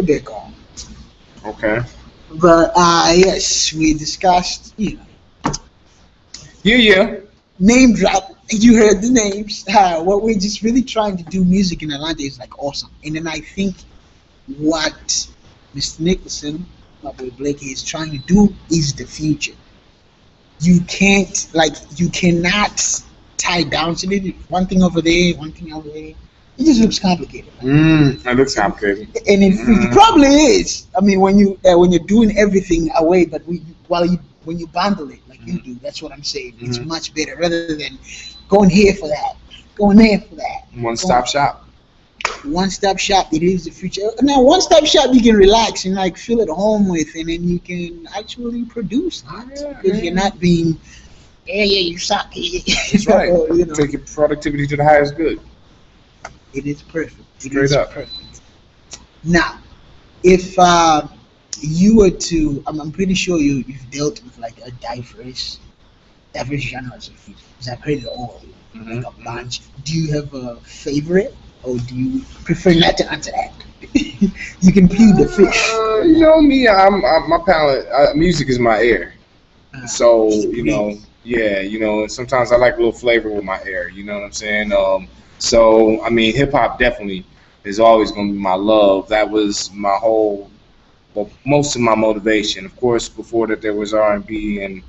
they're gone. Okay. But yes, we discussed, Yeah. name drop. You heard the names. What we're just really trying to do music in Atlanta is like awesome. And then I think what Mr. Nicholson, my boy Blakey, is trying to do is the future. You cannot tie down to it. One thing over there, one thing over there. It just looks complicated. It looks complicated. And it probably is. I mean, when you're doing everything away, but when you bundle it like you do, that's what I'm saying. It's much better rather than going here for that, going there for that. One-stop shop. One-stop shop. It is the future. Now, one-stop shop you can relax and like feel at home with, and then you can actually produce because you're not being, you suck. That's right. Take your productivity to the highest good. It is perfect. Straight up. Perfect. Now, if you were to, I'm pretty sure you've dealt with like a diverse genres of music. Because I've heard it all, like a bunch. Do you have a favorite, or do you prefer not to answer that? You can plead the fish. You know me, I'm my palate. Music is my air. So sometimes I like a little flavor with my air. You know what I'm saying? So I mean, hip hop definitely is always going to be my love. That was my most of my motivation. Of course, before that there was R&B, and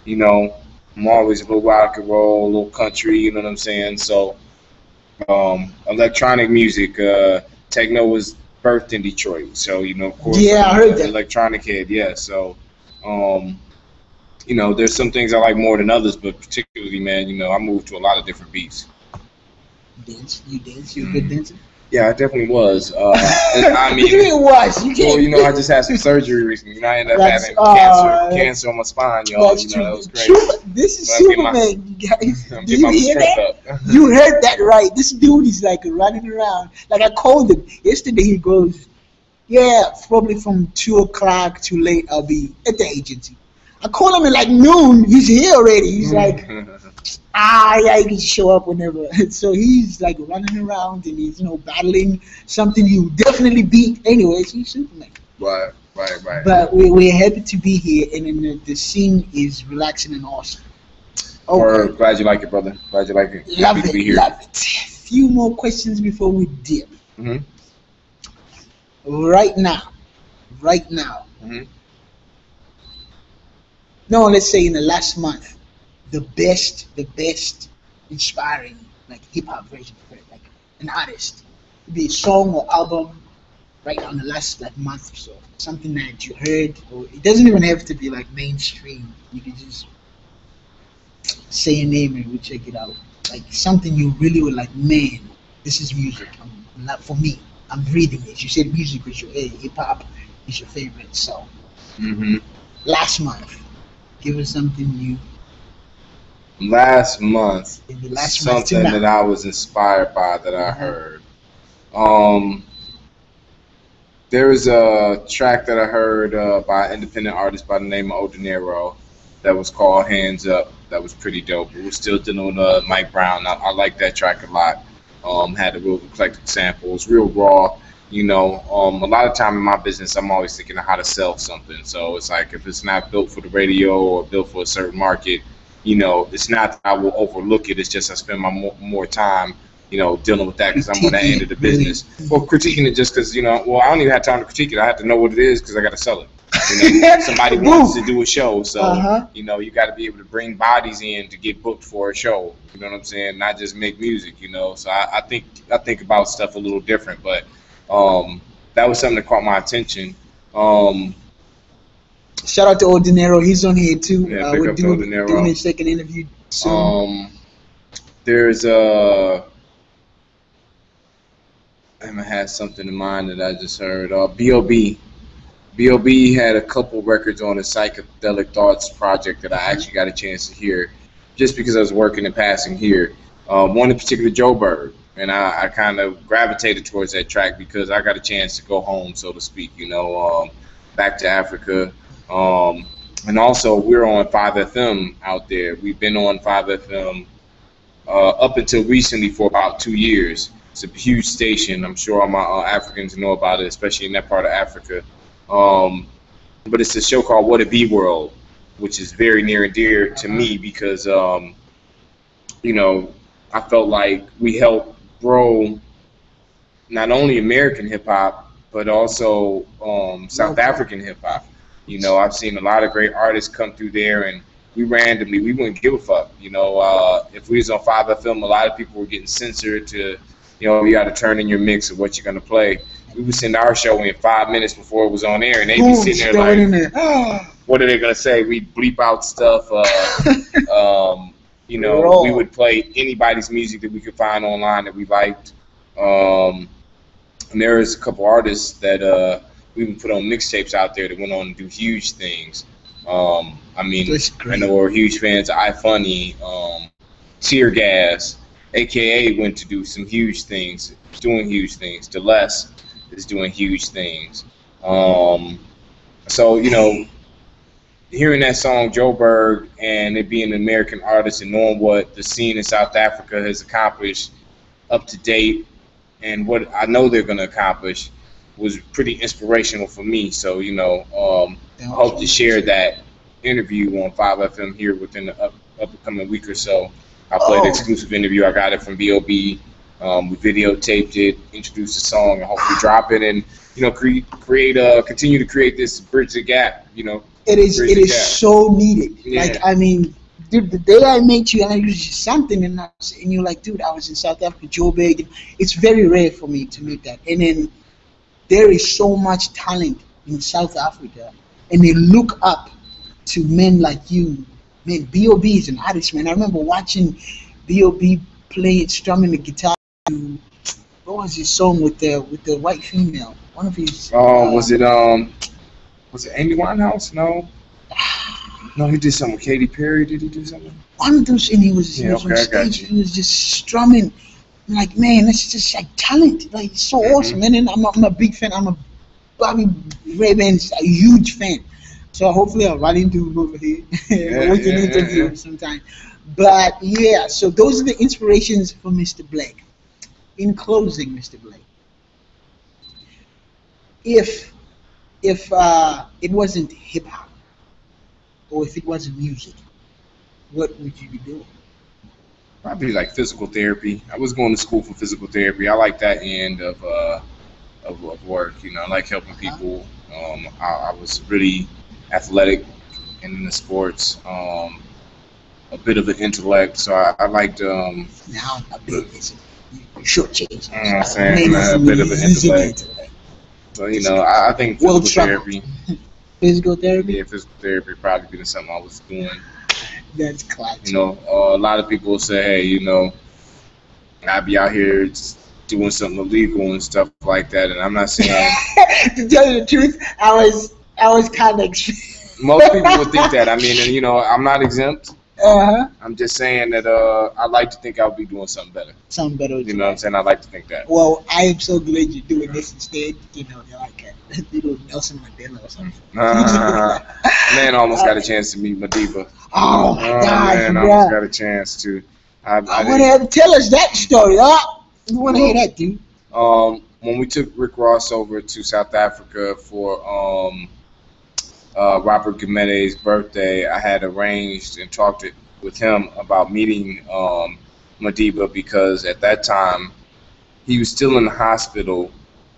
I'm always a little rock and roll, a little country. You know what I'm saying? So electronic music, techno was birthed in Detroit. So of course, I heard that. Electronic head, yeah. So there's some things I like more than others, but particularly, man, I moved to a lot of different beats. You dance? You a good dancer? Yeah, I definitely was. I mean, it was. You can't. Well, I just had some surgery recently. I ended up having cancer on my spine, y'all. That's true. That was crazy. This is Superman, you guys. Did you hear that? You heard that right. This dude is like running around. Like I called him yesterday. He goes, "Yeah, probably from 2 o'clock to late. I'll be at the agency." I call him at like noon. He's here already. He's like, I can show up whenever. So he's like running around and he's battling something you definitely beat. Anyways, he's Superman. Right. But we're happy to be here, and then the scene is relaxing and awesome. Okay. Glad you like it, brother. Glad you like it. Love it. Love it. Few more questions before we dip. Right now. No, let's say in the last month, the best inspiring like hip hop version of it, like an artist, it could be a song or album, right now in the last like month or so, something that you heard, or it doesn't even have to be like mainstream. You can just say a name and we'll check it out. Like something you really were like, man, this is music. Not for me. I'm reading it. You said music was your hip hop is your favorite, so last month. Give us something new. Last month, something that I was inspired by that I heard. There was a track that I heard by an independent artist by the name of Odinero that was called Hands Up. That was pretty dope. It was still dealing with Mike Brown. I like that track a lot. Had a real eclectic samples, real raw. A lot of time in my business, I'm always thinking of how to sell something. So it's like if it's not built for the radio or built for a certain market, it's not that I will overlook it. It's just I spend my more time, dealing with that because I'm on that end of the business. Or critiquing it just because, I don't even have time to critique it. I have to know what it is because I got to sell it. Somebody wants to do a show, so you got to be able to bring bodies in to get booked for a show. You know what I'm saying? Not just make music. So I think about stuff a little different, but. That was something that caught my attention. Shout out to Odinero. He's on here too. Yeah, we're doing his second interview soon. There's I had something in mind that I just heard. B.O.B. B.O.B. had a couple records on his Psychedelic Thoughts project that I actually got a chance to hear just because I was working and passing here. One in particular, Joe Bird. And I kind of gravitated towards that track because I got a chance to go home, so to speak, back to Africa. And also, we're on 5FM out there. We've been on 5FM up until recently for about 2 years. It's a huge station. I'm sure all my Africans know about it, especially in that part of Africa. But it's a show called What It Be World, which is very near and dear to me because, you know, I felt like we helped grow not only American hip hop, but also South African hip hop. You know, I've seen a lot of great artists come through there, and we wouldn't give a fuck. You know, if we was on 5FM, a lot of people were getting censored to, you know, you got to turn in your mix of what you're going to play. We would send our show in 5 minutes before it was on air, and they'd be sitting there like, what are they going to say? We'd bleep out stuff. You know, we would play anybody's music that we could find online that we liked. And there is a couple artists that we even put on mixtapes out there that went on to do huge things. I mean, I know we're huge fans of iFunny, Tear Gas, AKA went to do some huge things, doing huge things. Deless is doing huge things. So, you know, hearing that song, Joe Berg, and it being an American artist and knowing what the scene in South Africa has accomplished up to date and what I know they're going to accomplish was pretty inspirational for me. So, you know, I hope to share that interview on 5FM here within the upcoming week or so. I played the exclusive interview. I got it from B.O.B. We videotaped it, introduced the song, and hopefully drop it and, you know, continue to create this bridge the gap, you know. It is so needed. Yeah. Like, I mean, dude, the day I met you, I used something, and you're like, dude, I was in South Africa, Joburg. It's very rare for me to meet that. And then there is so much talent in South Africa, and they look up to men like you. Man, B.O.B. is an artist, man. I remember watching B.O.B. strumming the guitar. What was his song with the white female? One of his. Was it Amy Winehouse? No. No, he did something with Katy Perry. Did he do something? One of those, and he was on stage. He was just strumming. I'm like, man, that's just like talent. Like, it's so awesome. And then I'm a big fan. I'm a Bobby Ravens, a huge fan. So hopefully I'll run into him over here. We can interview him sometime. But yeah, so those are the inspirations for Mr. Blake. In closing, Mr. Blake, if it wasn't hip hop, or if it wasn't music, what would you be doing? Probably like physical therapy. I was going to school for physical therapy. I like that end of work. You know, I like helping people. I was really athletic and in the sports. A bit of an intellect, so I liked. Now a bit short change. You know what I'm saying? A bit of an intellect. So, you know, I think physical therapy. Physical therapy? Yeah, physical therapy probably been something I was doing. That's classic. You know, a lot of people will say, hey, you know, I'd be out here doing something illegal and stuff like that, and I'm not saying. To tell you the truth, I was kind of. Most people would think that. I mean, and, you know, I'm not exempt. I'm just saying that I like to think I'll be doing something better. Something better. You know what I'm saying? I like to think that. Well, I am so glad you're doing this instead. You know, they're like Nelson Mandela or something. Man, almost got a chance to meet Madiba. Oh my God! Man, almost got a chance to. I want to tell us that story, huh? We want to hear that, dude. When we took Rick Ross over to South Africa for Robert Gamede's birthday, I had arranged and talked with him about meeting Madiba because at that time he was still in the hospital,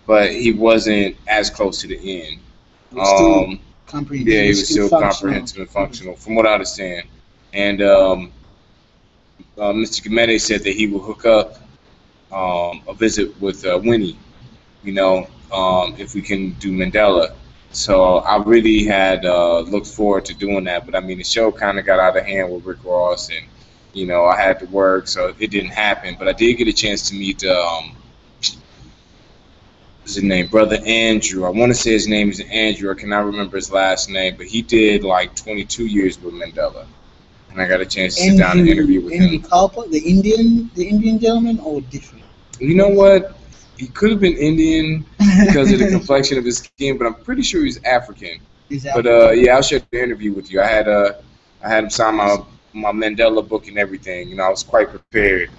but he wasn't as close to the end. He was still comprehensive and functional, from what I understand. And Mr. Gamede said that he will hook up a visit with Winnie, you know, if we can do Mandela. So I really had looked forward to doing that, but I mean the show kind of got out of hand with Rick Ross, and you know I had to work, so it didn't happen. But I did get a chance to meet what's his name, Brother Andrew. I want to say his name is Andrew. I cannot remember his last name, but he did like 22 years with Mandela, and I got a chance to sit down and interview with him. The Indian gentleman, or different? You know what? He could have been Indian because of the complexion of his skin, but I'm pretty sure he's African. But yeah, I'll share the interview with you. I had him sign my Mandela book and everything. You know, I was quite prepared.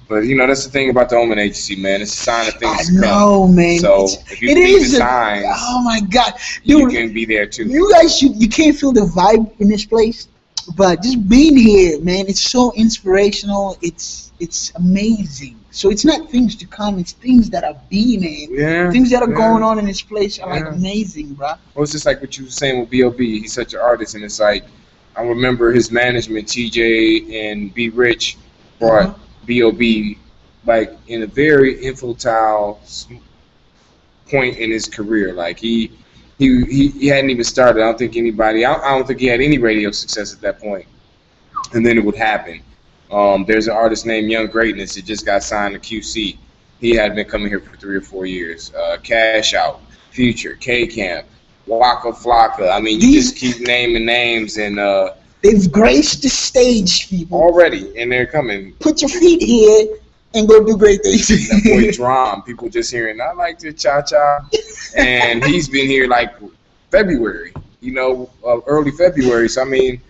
But you know, that's the thing about the Omen Agency, man. It's a sign of things to come. No, man. So if you believe in signs, oh my God, you dude, can be there too. you guys you can't feel the vibe in this place, but just being here, man, it's so inspirational. It's amazing. So it's not things to come, it's things that are being, man. Yeah. Things that are going on in this place are like amazing, bro. Well, it's just like what you were saying with B.O.B. He's such an artist, and it's like I remember his management, TJ and B. Rich, brought B.O.B. like in a very infantile point in his career. Like he hadn't even started. I don't think he had any radio success at that point. And then it would happen. There's an artist named Young Greatness that just got signed to QC. He had been coming here for 3 or 4 years. Cash Out, Future, K-Camp, Waka Flocka. I mean, you just keep naming names, and they've graced the stage, people. Already, and they're coming. Put your feet here and go do great things. That boy Drum, people just hearing, I like the cha-cha. And he's been here like February, early February. So, I mean,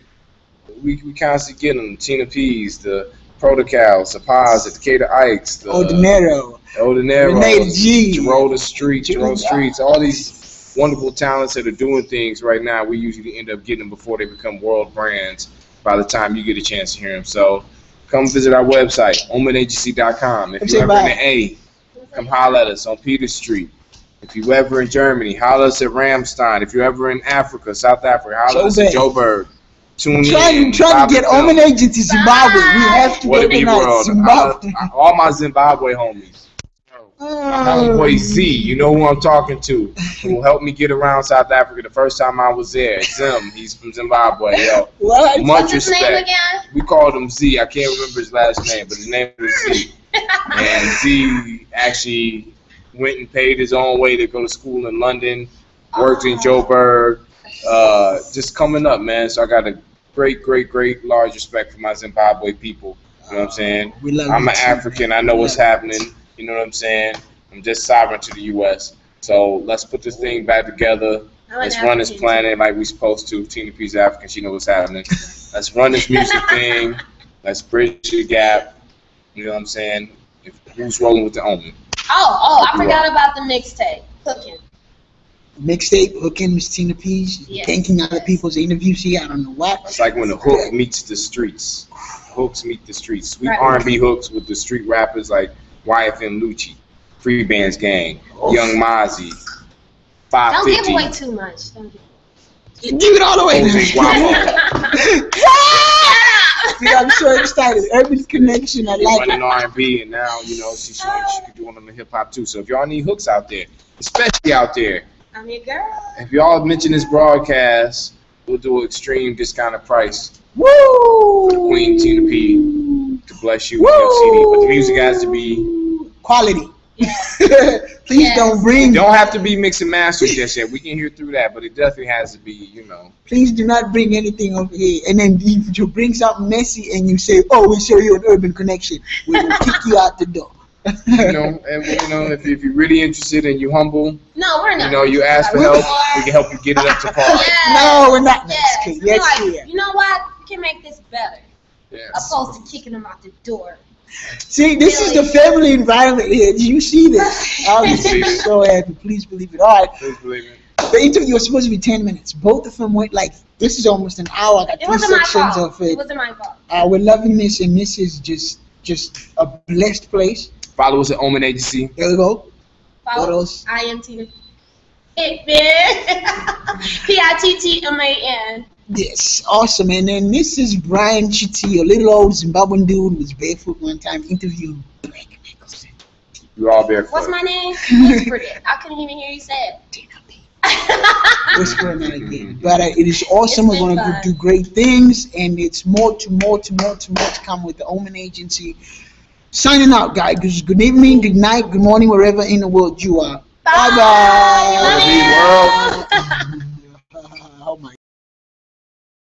we constantly get them. Tina P's, the Protocals, the Paz, the Decatur Ikes, the Ordinero, Renee G, Jerome Streets, all these wonderful talents that are doing things right now. We usually end up getting them before they become world brands by the time you get a chance to hear them. So come visit our website, omenagency.com. If you're ever in the A, come holler at us on Peter Street. If you're ever in Germany, holler at us at Ramstein. If you're ever in Africa, South Africa, holler at us at Joburg. Tune in. Trying to get Omen Agency Zimbabwe. We have to get in Zimbabwe. All my Zimbabwe homies. My boy Z, you know who I'm talking to, who helped me get around South Africa the first time I was there. Zim, he's from Zimbabwe, yo. What? Much respect. Name again? We called him Z. I can't remember his last name, but his name was Z. And Z actually went and paid his own way to go to school in London, worked in Joburg, just coming up, man. So I got a great large respect for my Zimbabwe people. You know what I'm saying? I'm an African. I know what's happening. You know what I'm saying? I'm just sovereign to the U.S. So let's put this thing back together. Let's run this planet like we're supposed to. Tina P's African. She knows what's happening. Let's run this music thing. Let's bridge the gap. You know what I'm saying? Who's rolling with the Omen? I forgot about the mixtape. Cooking. Mixtape, hooking Miss Tina P's, thanking other people's interviews here. I don't know what. It's like when the hook meets the streets. Hooks meet the streets. Sweet R&B hooks with the street rappers like YFM Lucci, Free Bands Gang, Young Mozzie, 550. Don't give away too much. Give it all away. See, I'm so excited. Urban Connection, I like it. Running R&B, and now, she's showing she could do one on the hip hop too. So if y'all need hooks out there, especially out there, I'm your girl. If y'all mention this broadcast, we'll do an extreme discounted price. Woo! Queen Tina P to bless you with your CD, but the music has to be quality. Please don't bring. It don't have to be mix and master just yet. We can hear through that, but it definitely has to be, Please do not bring anything over here. And then if you bring something messy and you say, "Oh, we show you an Urban Connection," we will kick you out the door. If you're really interested and you're humble, no, we're not. You ask for help, we can help you get it up to par. No, we're not. You know what? We can make this better. Yes. Opposed to kicking them out the door. See, this is the family environment here. Do you see this? I'm so happy. Please believe it. All right. Please believe it. The interview was supposed to be 10 minutes. Both of them went this is almost an hour. I got 3 sections of it. It wasn't my fault. We're loving this, and this is just a blessed place. Follow us at Omen Agency. There we go. Follow what else? I am Tina. Pittman. Yes, awesome. And then this is Brian Chitty, a little old Zimbabwean dude who was barefoot one time interviewing Blake Nicholson. You're all barefoot. What's my name? Whispered it. I couldn't even hear you say it. Whispering that again. But it is awesome. We're going to do great things, and it's more to come with the Omen Agency. Signing out, guys. Good evening, good night, good morning, wherever in the world you are. Bye. Bye-bye. Love you.